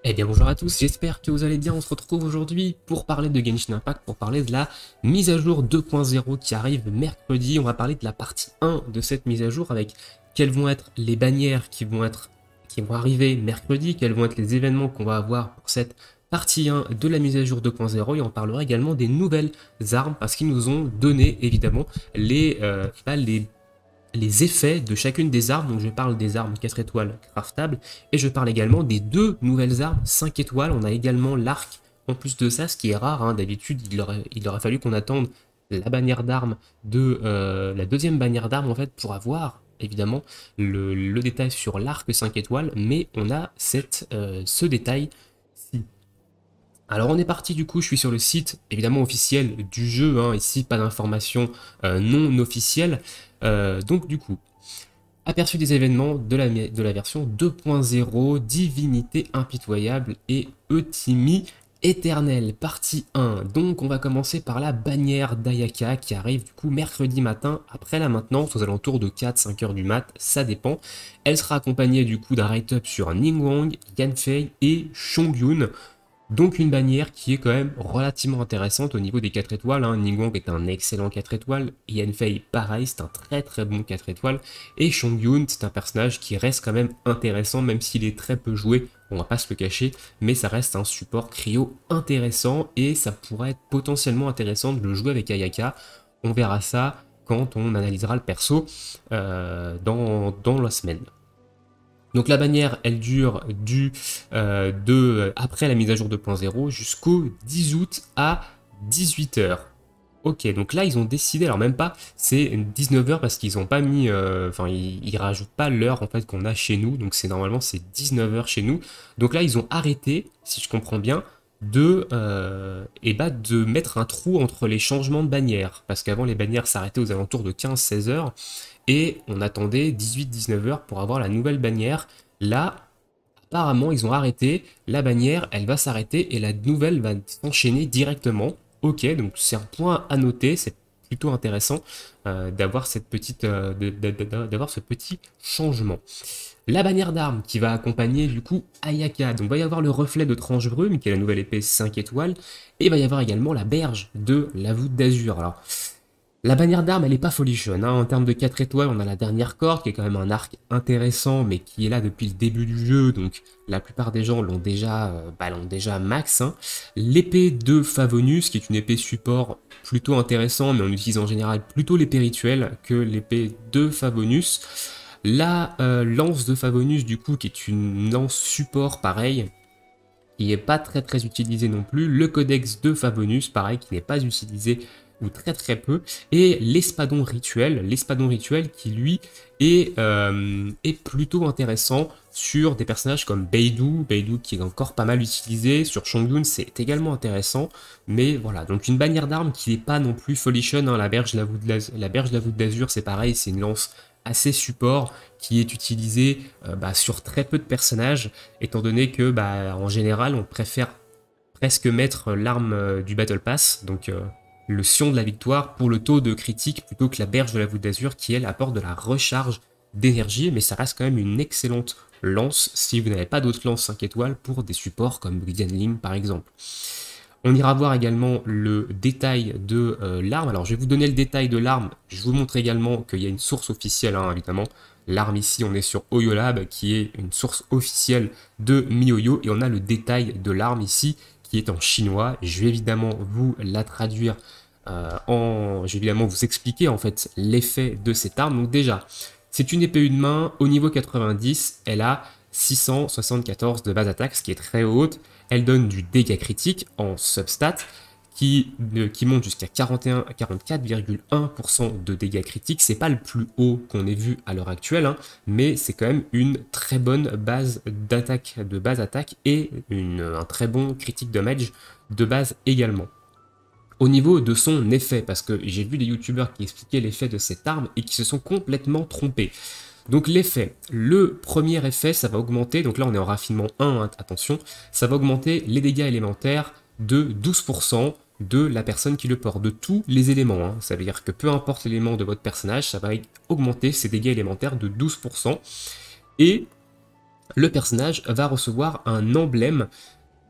Eh bien bonjour à tous, j'espère que vous allez bien. On se retrouve aujourd'hui pour parler de Genshin Impact, pour parler de la mise à jour 2.0 qui arrive mercredi. On va parler de la partie 1 de cette mise à jour avec quelles vont être les bannières qui vont arriver mercredi, quels vont être les événements qu'on va avoir pour cette partie 1 de la mise à jour 2.0 et on parlera également des nouvelles armes parce qu'ils nous ont donné évidemment les effets de chacune des armes. Donc je parle des armes 4 étoiles craftables et je parle également des deux nouvelles armes 5 étoiles. On a également l'arc en plus de ça, ce qui est rare, hein. D'habitude il aurait fallu qu'on attende la bannière d'armes de la deuxième bannière d'armes en fait pour avoir évidemment le détail sur l'arc 5 étoiles, mais on a ce détail. Alors on est parti du coup, je suis sur le site évidemment officiel du jeu, hein, ici pas d'informations non officielles. Donc du coup, aperçu des événements de la version 2.0, Divinité impitoyable et Euthymie éternelle, partie 1. Donc on va commencer par la bannière d'Ayaka qui arrive du coup mercredi matin après la maintenance aux alentours de 4-5 heures du mat, ça dépend. Elle sera accompagnée du coup d'un write-up sur Ningguang, Yanfei et Chongyun. Donc une bannière qui est quand même relativement intéressante au niveau des 4 étoiles. Hein. Ningguang est un excellent 4 étoiles, Yanfei pareil, c'est un très très bon 4 étoiles, et Chongyun c'est un personnage qui reste quand même intéressant même s'il est très peu joué, on va pas se le cacher, mais ça reste un support cryo intéressant et ça pourrait être potentiellement intéressant de le jouer avec Ayaka. On verra ça quand on analysera le perso dans la semaine. Donc la bannière, elle dure après la mise à jour 2.0 jusqu'au 10 août à 18h. Ok, donc là ils ont décidé, alors même pas, c'est 19h parce qu'ils ont pas mis, enfin ils rajoutent pas l'heure en fait qu'on a chez nous, donc normalement c'est 19h chez nous. Donc là ils ont arrêté, si je comprends bien, de mettre un trou entre les changements de bannière, parce qu'avant les bannières s'arrêtaient aux alentours de 15-16h, et on attendait 18-19 heures pour avoir la nouvelle bannière. Là, apparemment, ils ont arrêté, la bannière, elle va s'arrêter et la nouvelle va s'enchaîner directement. Ok, donc c'est un point à noter, c'est plutôt intéressant d'avoir d'avoir ce petit changement. La bannière d'armes qui va accompagner du coup Ayaka. Donc il va y avoir le reflet de Tranche Brume, qui est la nouvelle épée 5 étoiles, et il va y avoir également la berge de la voûte d'Azur. Alors, la bannière d'armes, elle est pas folichonne, hein. En termes de 4 étoiles, on a la dernière corde, qui est quand même un arc intéressant, mais qui est là depuis le début du jeu, donc la plupart des gens l'ont déjà max, hein. L'épée de Favonius, qui est une épée support plutôt intéressant, mais on utilise en général plutôt l'épée rituelle que l'épée de Favonius. La lance de Favonius, du coup, qui est une lance support pareil, qui n'est pas très très utilisé non plus, le codex de Favonius, pareil, qui n'est pas utilisé ou très très peu, et l'espadon rituel qui lui est plutôt intéressant sur des personnages comme Beidou qui est encore pas mal utilisé, sur Chongyun c'est également intéressant, mais voilà, donc une bannière d'armes qui n'est pas non plus folichonne, hein. La berge de la voûte d'Azur c'est pareil, c'est une lance assez support qui est utilisée sur très peu de personnages, étant donné que en général on préfère presque mettre l'arme du Battle Pass, donc le sion de la victoire pour le taux de critique plutôt que la berge de la voûte d'Azur qui elle apporte de la recharge d'énergie, mais ça reste quand même une excellente lance si vous n'avez pas d'autres lances 5 étoiles pour des supports comme Ling par exemple. On ira voir également le détail de l'arme. Alors je vais vous donner le détail de l'arme, je vous montre également qu'il y a une source officielle, hein, évidemment. L'arme ici, on est sur Oyolab, qui est une source officielle de MiHoYo, et on a le détail de l'arme ici, qui est en chinois. Je vais évidemment vous la traduire je vais évidemment vous expliquer en fait l'effet de cette arme. Donc déjà, c'est une épée une main, au niveau 90, elle a 674 de base attaque, ce qui est très haute. Elle donne du dégât critique en substat, qui monte jusqu'à 44,1% de dégâts critiques. C'est pas le plus haut qu'on ait vu à l'heure actuelle, hein, mais c'est quand même une très bonne base d'attaque, et un très bon critique damage de base également. Au niveau de son effet, parce que j'ai vu des youtubeurs qui expliquaient l'effet de cette arme et qui se sont complètement trompés. Donc l'effet, le premier effet, ça va augmenter, donc là on est en raffinement 1, hein, attention, ça va augmenter les dégâts élémentaires de 12% de la personne qui le porte, de tous les éléments, hein. Ça veut dire que peu importe l'élément de votre personnage, ça va augmenter ses dégâts élémentaires de 12%. Et le personnage va recevoir un emblème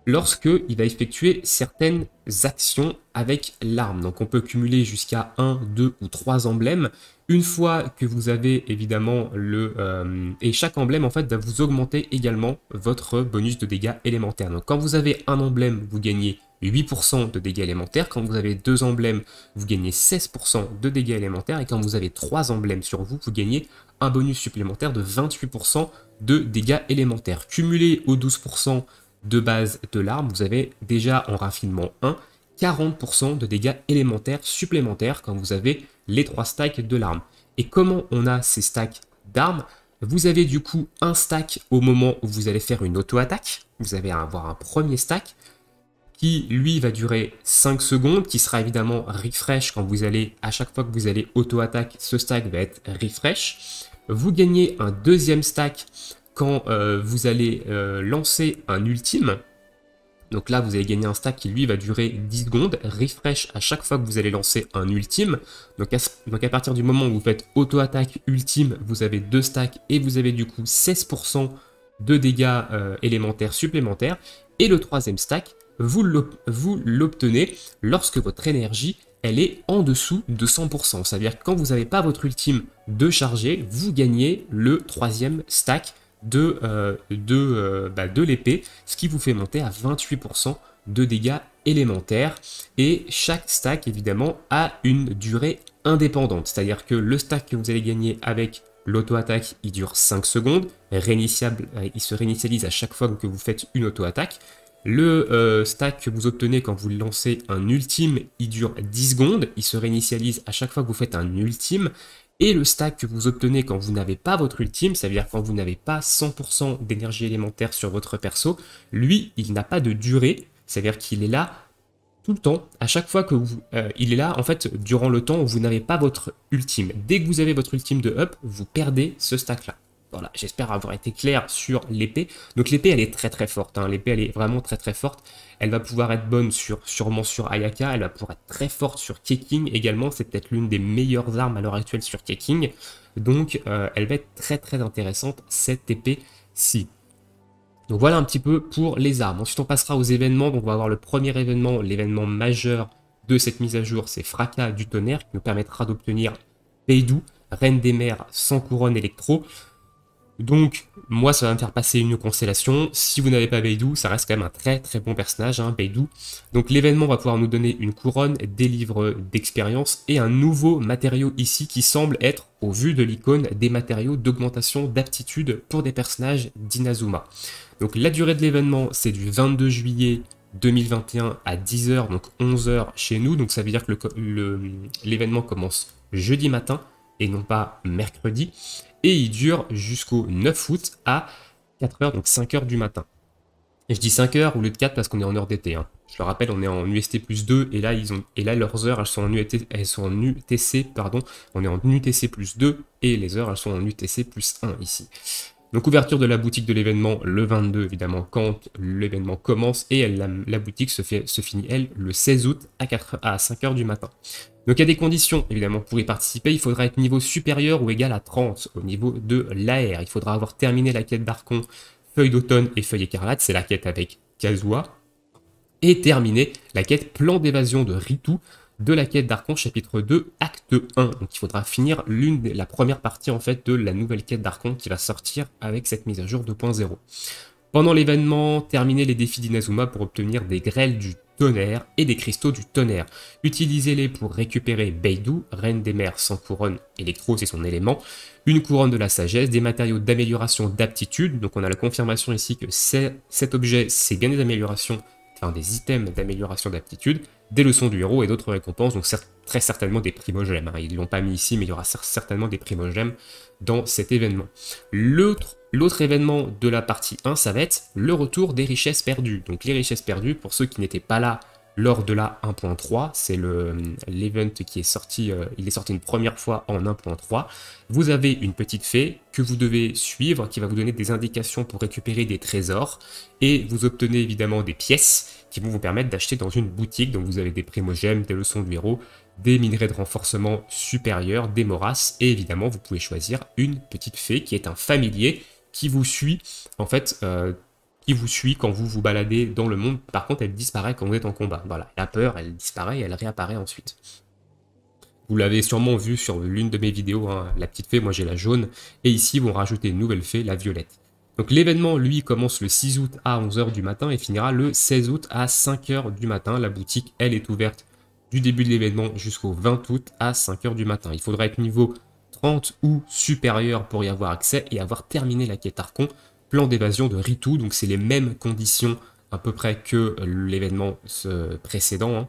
lorsque il va effectuer certaines actions avec l'arme. Donc on peut cumuler jusqu'à 1, 2 ou 3 emblèmes. Une fois que vous avez évidemment et chaque emblème en fait va vous augmenter également votre bonus de dégâts élémentaires. Donc quand vous avez un emblème, vous gagnez 8% de dégâts élémentaires. Quand vous avez 2 emblèmes, vous gagnez 16% de dégâts élémentaires. Et quand vous avez 3 emblèmes sur vous, vous gagnez un bonus supplémentaire de 28% de dégâts élémentaires. Cumulé aux 12% de base de l'arme, vous avez déjà en raffinement 1, 40% de dégâts élémentaires supplémentaires quand vous avez les 3 stacks de l'arme. Et comment on a ces stacks d'armes? Vous avez du coup un stack au moment où vous allez faire une auto-attaque. Vous allez avoir un premier stack qui lui va durer 5 secondes, qui sera évidemment refresh quand vous allez, à chaque fois que vous allez auto-attaque, ce stack va être refresh. Vous gagnez un deuxième stack quand vous allez lancer un ultime. Donc là, vous allez gagner un stack qui lui va durer 10 secondes, refresh à chaque fois que vous allez lancer un ultime. Donc à partir du moment où vous faites auto-attaque ultime, vous avez 2 stacks et vous avez du coup 16% de dégâts élémentaires supplémentaires. Et le troisième stack, vous l'obtenez lorsque votre énergie elle est en dessous de 100%. C'est-à-dire que quand vous n'avez pas votre ultime de charger, vous gagnez le troisième stack de l'épée, ce qui vous fait monter à 28% de dégâts élémentaires. Et chaque stack, évidemment, a une durée indépendante. C'est-à-dire que le stack que vous allez gagner avec l'auto-attaque, il dure 5 secondes. Il se réinitialise à chaque fois que vous faites une auto-attaque. Le stack que vous obtenez quand vous lancez un ultime, il dure 10 secondes. Il se réinitialise à chaque fois que vous faites un ultime. Et le stack que vous obtenez quand vous n'avez pas votre ultime, ça veut dire quand vous n'avez pas 100% d'énergie élémentaire sur votre perso, lui, il n'a pas de durée, c'est-à-dire qu'il est là tout le temps, à chaque fois que il est là, en fait, durant le temps où vous n'avez pas votre ultime. Dès que vous avez votre ultime de up, vous perdez ce stack-là. Voilà, j'espère avoir été clair sur l'épée. Donc l'épée, elle est très très forte. Hein. L'épée, elle est vraiment très très forte. Elle va pouvoir être bonne sûrement sur Ayaka. Elle va pouvoir être très forte sur Keqing également. C'est peut-être l'une des meilleures armes à l'heure actuelle sur Keqing. Donc elle va être très très intéressante, cette épée-ci. Donc voilà un petit peu pour les armes. Ensuite, on passera aux événements. Donc on va avoir le premier événement, l'événement majeur de cette mise à jour. C'est Fracas du Tonnerre qui nous permettra d'obtenir Beidou, Reine des Mers sans couronne électro. Donc, moi, ça va me faire passer une constellation. Si vous n'avez pas Beidou, ça reste quand même un très très bon personnage, hein, Beidou. Donc, l'événement va pouvoir nous donner une couronne, des livres d'expérience et un nouveau matériau ici qui semble être, au vu de l'icône, des matériaux d'augmentation d'aptitude pour des personnages d'Inazuma. Donc, la durée de l'événement, c'est du 22 juillet 2021 à 10h, donc 11h chez nous. Donc, ça veut dire que l'événement commence jeudi matin et non pas mercredi. Et il dure jusqu'au 9 août à 4h, donc 5h du matin. Et je dis 5h au lieu de 4 parce qu'on est en heure d'été. Hein. Je le rappelle, on est en UST plus 2 et là, leurs heures, elles sont en UTC, pardon. On est en UTC plus 2 et les heures, elles sont en UTC plus 1 ici. Donc ouverture de la boutique de l'événement le 22, évidemment, quand l'événement commence. Et la boutique se finit, elle, le 16 août à 5h du matin. Donc il y a des conditions, évidemment, pour y participer. Il faudra être niveau supérieur ou égal à 30 au niveau de l'AR. Il faudra avoir terminé la quête d'Archon, Feuille d'automne et Feuille écarlate. C'est la quête avec Kazuha. Et terminer la quête Plan d'évasion de Ritu de la quête d'Archon, chapitre 2, acte 1. Donc il faudra finir la première partie, en fait, de la nouvelle quête d'Archon qui va sortir avec cette mise à jour 2.0. Pendant l'événement, terminez les défis d'Inazuma pour obtenir des grêles du tonnerre et des cristaux du tonnerre. Utilisez-les pour récupérer Beidou, reine des mers sans couronne, électro c'est son élément, une couronne de la sagesse, des matériaux d'amélioration d'aptitude. Donc on a la confirmation ici que cet objet c'est bien des améliorations, enfin des items d'amélioration d'aptitude, des leçons du héros et d'autres récompenses, donc très certainement des primogèmes. Hein. Ils ne l'ont pas mis ici, mais il y aura certainement des primogèmes dans cet événement. L'autre événement de la partie 1, ça va être le retour des richesses perdues. Donc les richesses perdues, pour ceux qui n'étaient pas là lors de la 1.3, c'est l'event qui est sorti, il est sorti une première fois en 1.3. Vous avez une petite fée que vous devez suivre, qui va vous donner des indications pour récupérer des trésors, et vous obtenez évidemment des pièces qui vont vous permettre d'acheter dans une boutique. Donc vous avez des primogèmes, des leçons du héros, des minerais de renforcement supérieurs, des morasses, et évidemment vous pouvez choisir une petite fée qui est un familier qui vous suit, en fait, qui vous suit quand vous vous baladez dans le monde. Par contre, elle disparaît quand vous êtes en combat. Voilà, elle a peur, elle disparaît et elle réapparaît ensuite. Vous l'avez sûrement vu sur l'une de mes vidéos, hein, la petite fée, moi j'ai la jaune, et ici, ils vont rajouter une nouvelle fée, la violette. Donc l'événement, lui, commence le 6 août à 11h du matin et finira le 16 août à 5h du matin. La boutique, elle, est ouverte du début de l'événement jusqu'au 20 août à 5h du matin. Il faudra être niveau 30 ou supérieur pour y avoir accès et avoir terminé la quête Archon, plan d'évasion de Ritu, donc c'est les mêmes conditions à peu près que l'événement précédent, hein.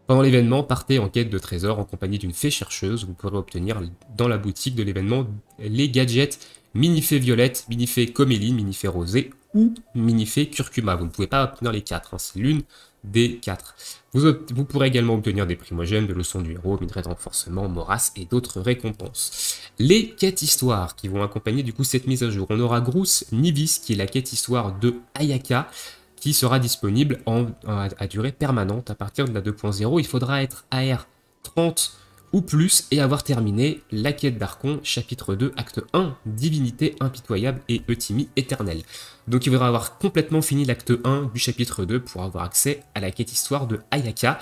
Pendant l'événement, partez en quête de trésors en compagnie d'une fée chercheuse. Vous pourrez obtenir dans la boutique de l'événement les gadgets mini-fée violette, mini-fée coméline, mini-fée rosée ou mini-fée curcuma. Vous ne pouvez pas obtenir les 4, hein, c'est l'une des 4. Vous pourrez également obtenir des primogènes, de leçons du héros, minerais de renforcement, morasse et d'autres récompenses. Les quêtes histoire qui vont accompagner du coup cette mise à jour. On aura Grus Nivis qui est la quête histoire de Ayaka, qui sera disponible à durée permanente à partir de la 2.0. Il faudra être AR 30 ou plus et avoir terminé la quête d'Archon, chapitre 2, acte 1, divinité impitoyable et eutimie éternelle. Donc il faudra avoir complètement fini l'acte 1 du chapitre 2 pour avoir accès à la quête histoire de Ayaka.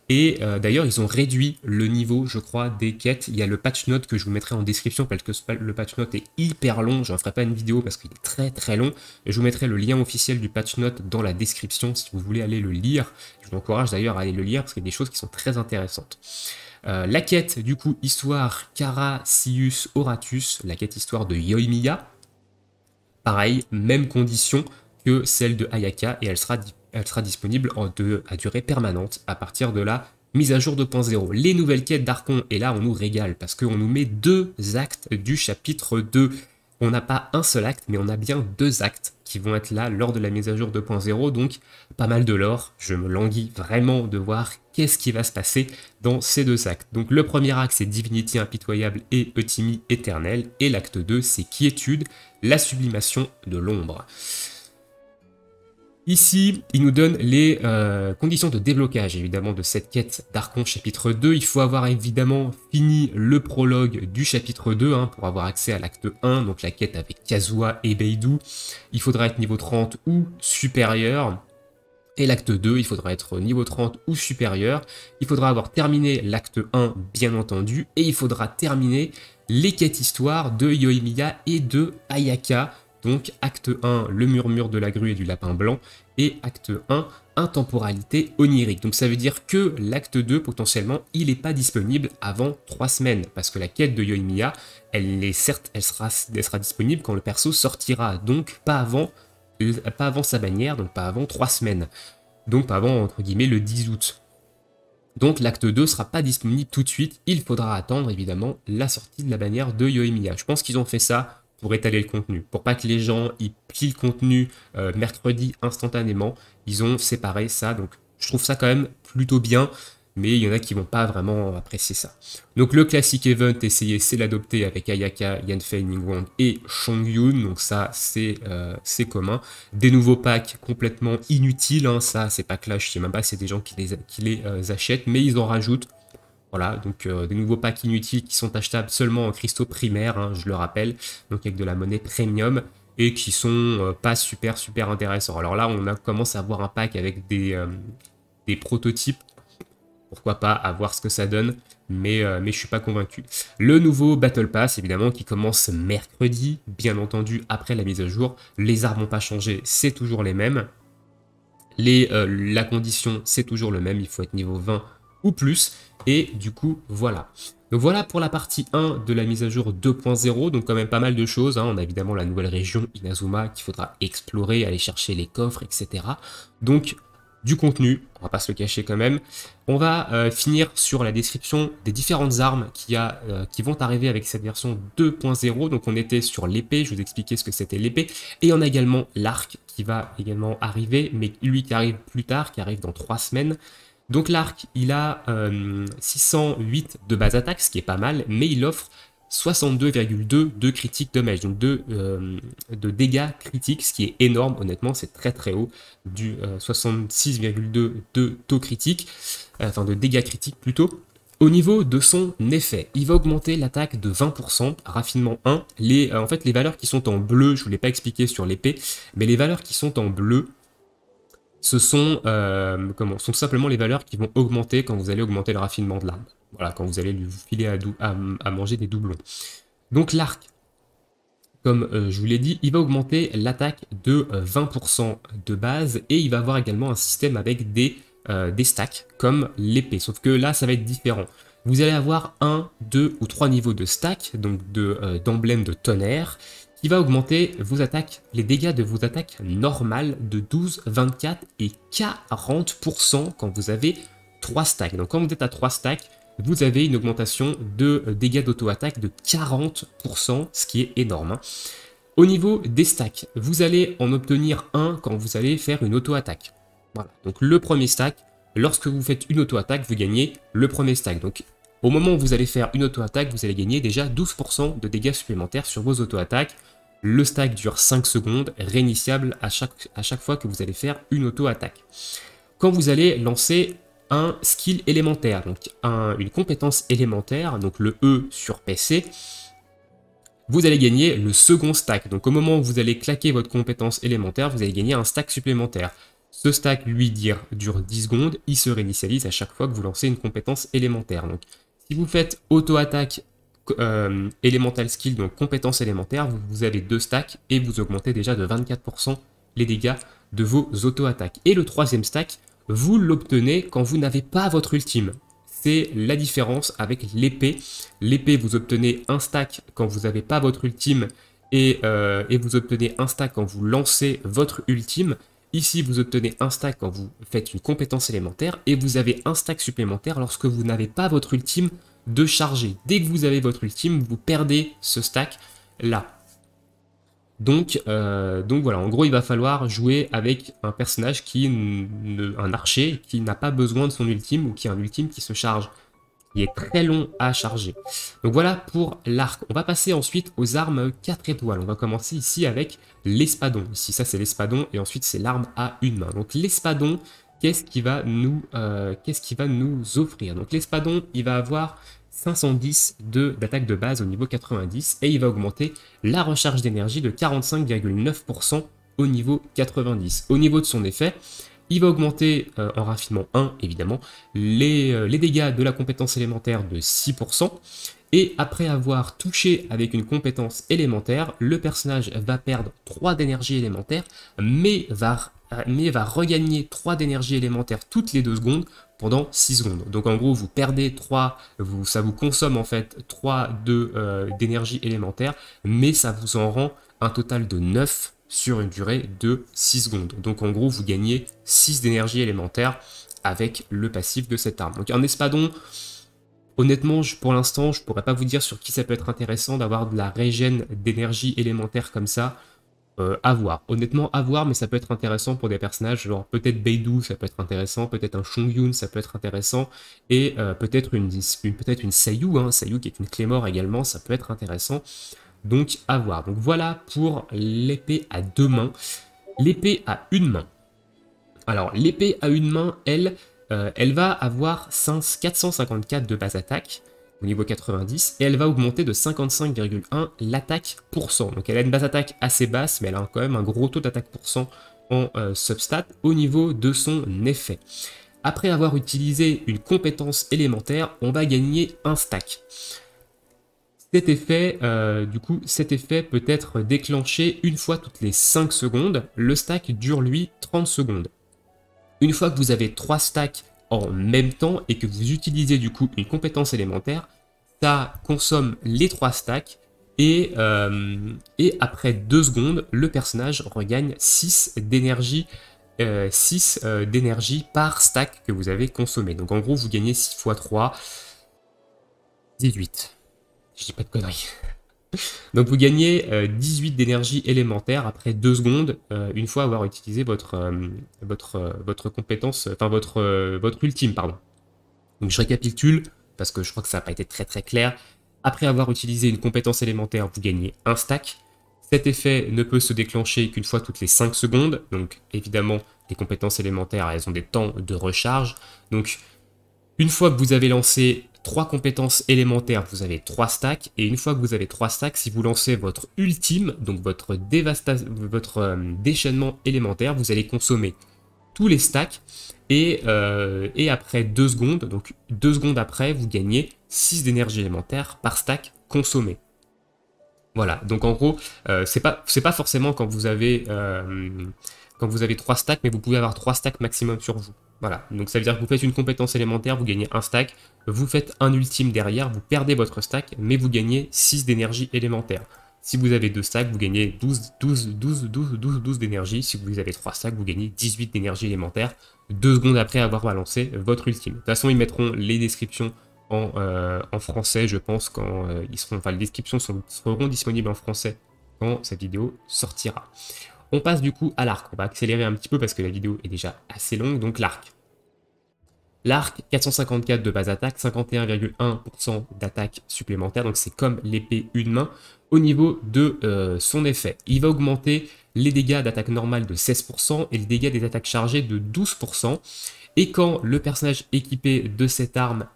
Et d'ailleurs, ils ont réduit le niveau, je crois, des quêtes. Il y a le patch note que je vous mettrai en description parce que le patch note est hyper long. Je n'en ferai pas une vidéo parce qu'il est très très long. Et je vous mettrai le lien officiel du patch note dans la description si vous voulez aller le lire. Je vous encourage d'ailleurs à aller le lire parce qu'il y a des choses qui sont très intéressantes. La quête, du coup, histoire Carassius Oratus, la quête histoire de Yoimiya. Pareil, même condition que celle de Ayaka et elle sera disponible à durée permanente à partir de la mise à jour 2.0. Les nouvelles quêtes d'Archon, et là on nous régale parce qu'on nous met 2 actes du chapitre 2. On n'a pas un seul acte, mais on a bien 2 actes qui vont être là lors de la mise à jour 2.0, donc pas mal de lore. Je me languis vraiment de voir qu'est-ce qui va se passer dans ces 2 actes. Donc le premier acte c'est Divinity impitoyable et Eutimie éternelle, et l'acte 2 c'est Quiétude, la sublimation de l'ombre. Ici, il nous donne les conditions de déblocage, évidemment, de cette quête d'Archon chapitre 2. Il faut avoir évidemment fini le prologue du chapitre 2 hein, pour avoir accès à l'acte 1, donc la quête avec Kazuha et Beidou. Il faudra être niveau 30 ou supérieur. Et l'acte 2, il faudra être niveau 30 ou supérieur. Il faudra avoir terminé l'acte 1, bien entendu. Et il faudra terminer les quêtes histoire de Yoimiya et de Ayaka. Donc acte 1, le murmure de la grue et du lapin blanc, et acte 1, intemporalité onirique. Donc ça veut dire que l'acte 2, potentiellement, il n'est pas disponible avant 3 semaines, parce que la quête de Yoimiya, elle sera disponible quand le perso sortira, donc pas avant sa bannière, donc pas avant 3 semaines. Donc pas avant, entre guillemets, le 10 août. Donc l'acte 2 ne sera pas disponible tout de suite, il faudra attendre évidemment la sortie de la bannière de Yoimiya. Je pense qu'ils ont fait ça pour étaler le contenu, pour pas que les gens ils plient le contenu mercredi instantanément, ils ont séparé ça, donc je trouve ça quand même plutôt bien, mais il y en a qui vont pas vraiment apprécier ça. Donc le classique event essayé, c'est l'adopter avec Ayaka, Yanfei, Ningguang et Chongyun, donc ça c'est commun. Des nouveaux packs complètement inutiles, hein, ça ces packs là je sais même pas si c'est des gens qui les achètent, mais ils en rajoutent. Voilà, donc des nouveaux packs inutiles qui sont achetables seulement en cristaux primaires, hein, je le rappelle, donc avec de la monnaie premium, et qui sont pas super intéressants. Alors là, commence à avoir un pack avec des prototypes, pourquoi pas, à voir ce que ça donne, mais je suis pas convaincu. Le nouveau Battle Pass, évidemment, qui commence mercredi, bien entendu, après la mise à jour. Les armes n'ont pas changé, c'est toujours les mêmes. La condition, c'est toujours le même, il faut être niveau 20 ou plus, et du coup, voilà. Donc voilà pour la partie 1 de la mise à jour 2.0, donc quand même pas mal de choses, hein. On a évidemment la nouvelle région Inazuma qu'il faudra explorer, aller chercher les coffres, etc. Donc, du contenu, on va pas se le cacher quand même. On va finir sur la description des différentes armes qui vont arriver avec cette version 2.0. Donc on était sur l'épée, je vous expliquais ce que c'était l'épée. Et on a également l'arc qui va également arriver, mais lui qui arrive plus tard, qui arrive dans 3 semaines. Donc l'arc, il a 608 de base attaque, ce qui est pas mal, mais il offre 62,2 de critique damage, donc de dégâts critiques, ce qui est énorme, honnêtement, c'est très haut, du 66,2 de taux critique, enfin de dégâts critiques plutôt. Au niveau de son effet, il va augmenter l'attaque de 20%, raffinement 1. En fait, les valeurs qui sont en bleu, je ne vous l'ai pas expliqué sur l'épée, mais les valeurs qui sont en bleu, ce sont, sont simplement les valeurs qui vont augmenter quand vous allez augmenter le raffinement de l'arme. Voilà, quand vous allez lui filer à manger des doublons. Donc l'arc, comme je vous l'ai dit, il va augmenter l'attaque de 20% de base et il va avoir également un système avec des stacks comme l'épée. Sauf que là, ça va être différent. Vous allez avoir 1, 2 ou 3 niveaux de stack, donc d'emblème de tonnerre, qui va augmenter vos attaques, les dégâts de vos attaques normales de 12, 24 et 40% quand vous avez 3 stacks. Donc quand vous êtes à 3 stacks, vous avez une augmentation de dégâts d'auto-attaque de 40%, ce qui est énorme. Hein. Au niveau des stacks, vous allez en obtenir un quand vous allez faire une auto-attaque. Voilà, donc le premier stack, lorsque vous faites une auto-attaque, vous gagnez le premier stack. Donc au moment où vous allez faire une auto-attaque, vous allez gagner déjà 12% de dégâts supplémentaires sur vos auto-attaques. Le stack dure 5 secondes, réinitiable à chaque fois que vous allez faire une auto-attaque. Quand vous allez lancer un skill élémentaire, donc une compétence élémentaire, donc le E sur PC, vous allez gagner le second stack. Donc au moment où vous allez claquer votre compétence élémentaire, vous allez gagner un stack supplémentaire. Ce stack, lui, dure 10 secondes, il se réinitialise à chaque fois que vous lancez une compétence élémentaire. Donc si vous faites auto-attaque, elemental skill, donc compétence élémentaire, vous avez 2 stacks et vous augmentez déjà de 24% les dégâts de vos auto-attaques. Et le troisième stack, vous l'obtenez quand vous n'avez pas votre ultime. C'est la différence avec l'épée. L'épée, vous obtenez un stack quand vous n'avez pas votre ultime et vous obtenez un stack quand vous lancez votre ultime. Ici, vous obtenez un stack quand vous faites une compétence élémentaire et vous avez un stack supplémentaire lorsque vous n'avez pas votre ultime de charger. Dès que vous avez votre ultime, vous perdez ce stack là. Donc voilà, en gros, il va falloir jouer avec un personnage un archer qui n'a pas besoin de son ultime ou qui a un ultime qui se charge. Il est très long à charger. Donc voilà pour l'arc. On va passer ensuite aux armes 4 étoiles. On va commencer ici avec l'espadon. Ici, ça c'est l'espadon et ensuite c'est l'arme à une main. Donc l'espadon, qu'est-ce qu'il va nous offrir? Donc l'espadon, il va avoir 510 d'attaque de base au niveau 90 et il va augmenter la recharge d'énergie de 45,9% au niveau 90. Au niveau de son effet, il va augmenter en raffinement 1 évidemment les dégâts de la compétence élémentaire de 6%. Et après avoir touché avec une compétence élémentaire, le personnage va perdre 3 d'énergie élémentaire, mais va regagner 3 d'énergie élémentaire toutes les 2 secondes pendant 6 secondes. Donc en gros, vous perdez 3, ça vous consomme en fait 3 d'énergie élémentaire, mais ça vous en rend un total de 9 sur une durée de 6 secondes. Donc en gros, vous gagnez 6 d'énergie élémentaire avec le passif de cette arme. Donc un espadon, honnêtement, pour l'instant, je pourrais pas vous dire sur qui ça peut être intéressant d'avoir de la régène d'énergie élémentaire comme ça. À voir. Honnêtement, à voir, mais ça peut être intéressant pour des personnages, genre peut-être Beidou, ça peut être intéressant, peut-être un Chongyun, ça peut être intéressant, et peut-être une Sayu, hein, Sayu qui est une Clémore également, ça peut être intéressant. Donc à voir. Donc voilà pour l'épée à 2 mains. L'épée à une main. Alors l'épée à une main, elle va avoir 454 de base attaque au niveau 90 et elle va augmenter de 55,1 l'attaque %. Donc elle a une base attaque assez basse, mais elle a quand même un gros taux d'attaque % en substat au niveau de son effet. Après avoir utilisé une compétence élémentaire, on va gagner un stack. Cet effet, cet effet peut être déclenché une fois toutes les 5 secondes. Le stack dure lui 30 secondes. Une fois que vous avez 3 stacks en même temps et que vous utilisez du coup une compétence élémentaire, ça consomme les 3 stacks et après 2 secondes, le personnage regagne 6 d'énergie par stack que vous avez consommé. Donc en gros, vous gagnez 6 x 3, 18. Je dis pas de conneries. Donc vous gagnez 18 d'énergie élémentaire après 2 secondes, une fois avoir utilisé votre compétence, enfin votre ultime, pardon. Donc je récapitule, parce que je crois que ça n'a pas été très très clair. Après avoir utilisé une compétence élémentaire, vous gagnez un stack. Cet effet ne peut se déclencher qu'une fois toutes les 5 secondes. Donc évidemment, les compétences élémentaires, elles ont des temps de recharge. Donc une fois que vous avez lancé 3 compétences élémentaires, vous avez 3 stacks, et une fois que vous avez 3 stacks, si vous lancez votre ultime, donc votre déchaînement élémentaire, vous allez consommer tous les stacks, et après 2 secondes, donc 2 secondes après, vous gagnez 6 d'énergie élémentaire par stack consommé. Voilà, donc en gros, c'est pas forcément quand vous avez 3 stacks, mais vous pouvez avoir 3 stacks maximum sur vous. Voilà, donc ça veut dire que vous faites une compétence élémentaire, vous gagnez un stack, vous faites un ultime derrière, vous perdez votre stack, mais vous gagnez 6 d'énergie élémentaire. Si vous avez 2 stacks, vous gagnez 12 d'énergie. Si vous avez 3 stacks, vous gagnez 18 d'énergie élémentaire 2 secondes après avoir balancé votre ultime. De toute façon, ils mettront les descriptions en français, je pense, quand les descriptions seront disponibles en français quand cette vidéo sortira. On passe du coup à l'arc. On va accélérer un petit peu parce que la vidéo est déjà assez longue. Donc l'arc. L'arc, 454 de base attaque, 51,1% d'attaque supplémentaire. Donc c'est comme l'épée une main. Au niveau de son effet, il va augmenter les dégâts d'attaque normale de 16% et les dégâts des attaques chargées de 12%. Et quand le personnage équipé de cette arme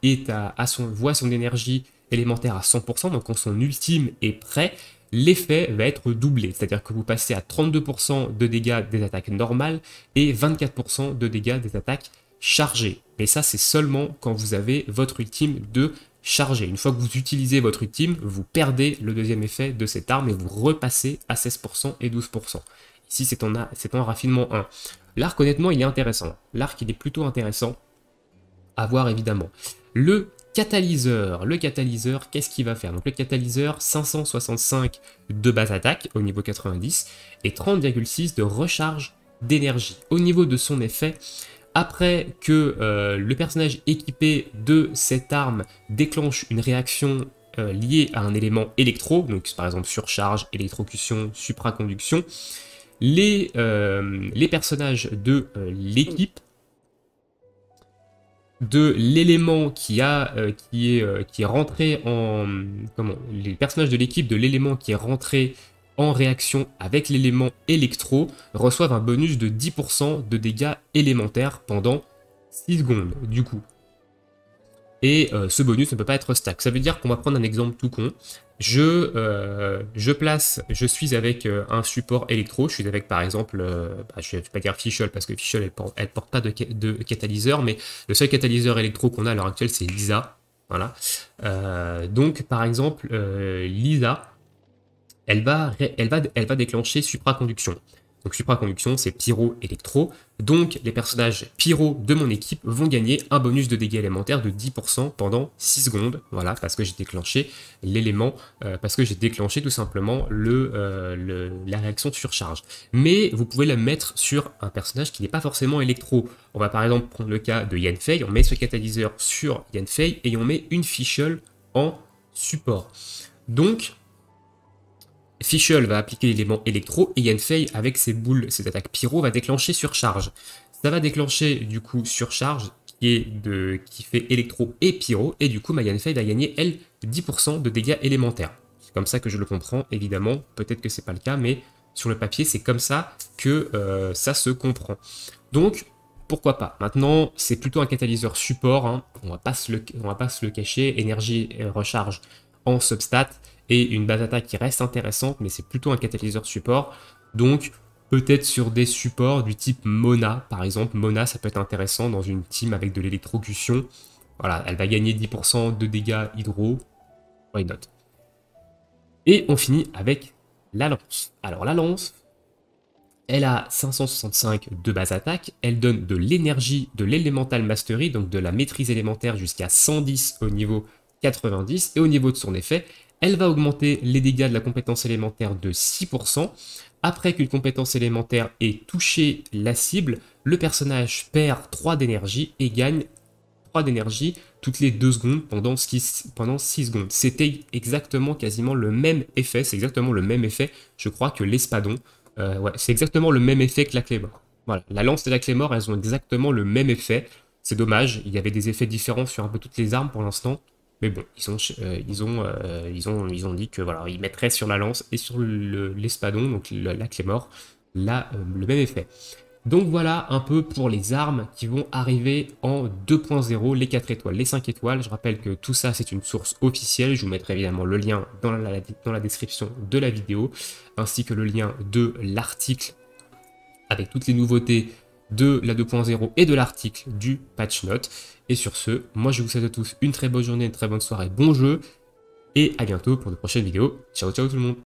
voit son énergie élémentaire à 100%, donc quand son ultime est prêt, l'effet va être doublé. C'est-à-dire que vous passez à 32% de dégâts des attaques normales et 24% de dégâts des attaques chargées. Mais ça, c'est seulement quand vous avez votre ultime de chargé. Une fois que vous utilisez votre ultime, vous perdez le deuxième effet de cette arme et vous repassez à 16% et 12%. Ici, c'est en raffinement 1. L'arc, honnêtement, il est intéressant. L'arc, il est plutôt intéressant à voir, évidemment. Le catalyseur, qu'est-ce qu'il va faire? Donc le catalyseur, 565 de base attaque au niveau 90 et 30,6 de recharge d'énergie. Au niveau de son effet, après que le personnage équipé de cette arme déclenche une réaction liée à un élément électro, donc par exemple surcharge, électrocution, supraconduction, les personnages de l'équipe, de l'élément qui est rentré en... les personnages de l'équipe de l'élément qui est rentré en réaction avec l'élément électro reçoivent un bonus de 10% de dégâts élémentaires pendant 6 secondes, du coup. Et ce bonus ne peut pas être stack. Ça veut dire qu'on va prendre un exemple tout con. Je suis avec un support électro, je suis avec par exemple, je ne vais pas dire Fischl parce que Fischl elle porte pas de catalyseur, mais le seul catalyseur électro qu'on a à l'heure actuelle c'est Lisa. Voilà. Donc par exemple, Lisa, elle va déclencher supraconduction. Donc supraconduction, c'est pyro-électro. Donc les personnages pyro de mon équipe vont gagner un bonus de dégâts élémentaires de 10% pendant 6 secondes. Voilà, parce que j'ai déclenché l'élément, parce que j'ai déclenché tout simplement la réaction de surcharge. Mais vous pouvez la mettre sur un personnage qui n'est pas forcément électro. On va par exemple prendre le cas de Yanfei, on met ce catalyseur sur Yanfei et on met une Fischl en support. Donc Fischl va appliquer l'élément électro et Yanfei avec ses boules, ses attaques pyro, va déclencher surcharge. Ça va déclencher du coup surcharge qui fait électro et pyro et du coup ma Yanfei va gagner elle 10% de dégâts élémentaires. C'est comme ça que je le comprends évidemment, peut-être que c'est pas le cas mais sur le papier c'est comme ça que ça se comprend. Donc pourquoi pas. Maintenant c'est plutôt un catalyseur support, hein. On va pas se le cacher, énergie recharge en substat et une base attaque qui reste intéressante, mais c'est plutôt un catalyseur support. Donc, peut-être sur des supports du type Mona, par exemple. Mona, ça peut être intéressant dans une team avec de l'électrocution. Voilà, elle va gagner 10% de dégâts hydro. Why not? Et on finit avec la lance. Alors, la lance, elle a 565 de base attaque. Elle donne de l'énergie, de l'Elemental Mastery, donc de la maîtrise élémentaire jusqu'à 110 au niveau 90. Et au niveau de son effet, elle va augmenter les dégâts de la compétence élémentaire de 6%. Après qu'une compétence élémentaire ait touché la cible, le personnage perd 3 d'énergie et gagne 3 d'énergie toutes les 2 secondes pendant 6 secondes. C'était exactement quasiment le même effet, c'est exactement le même effet, je crois, que l'espadon. Ouais, c'est exactement le même effet que la Clémore. Voilà, la lance et la Clémore, elles ont exactement le même effet. C'est dommage, il y avait des effets différents sur un peu toutes les armes pour l'instant. Mais bon, ils ont dit que voilà, ils mettraient sur la lance et sur l'espadon, donc la Clémore, là, le même effet. Donc voilà un peu pour les armes qui vont arriver en 2.0, les 4 étoiles, les 5 étoiles. Je rappelle que tout ça c'est une source officielle, je vous mettrai évidemment le lien dans la description de la vidéo, ainsi que le lien de l'article avec toutes les nouveautés de la 2.0 et de l'article du patch note. Et sur ce, moi je vous souhaite à tous une très bonne journée, une très bonne soirée, bon jeu, et à bientôt pour de prochaines vidéos. Ciao ciao tout le monde.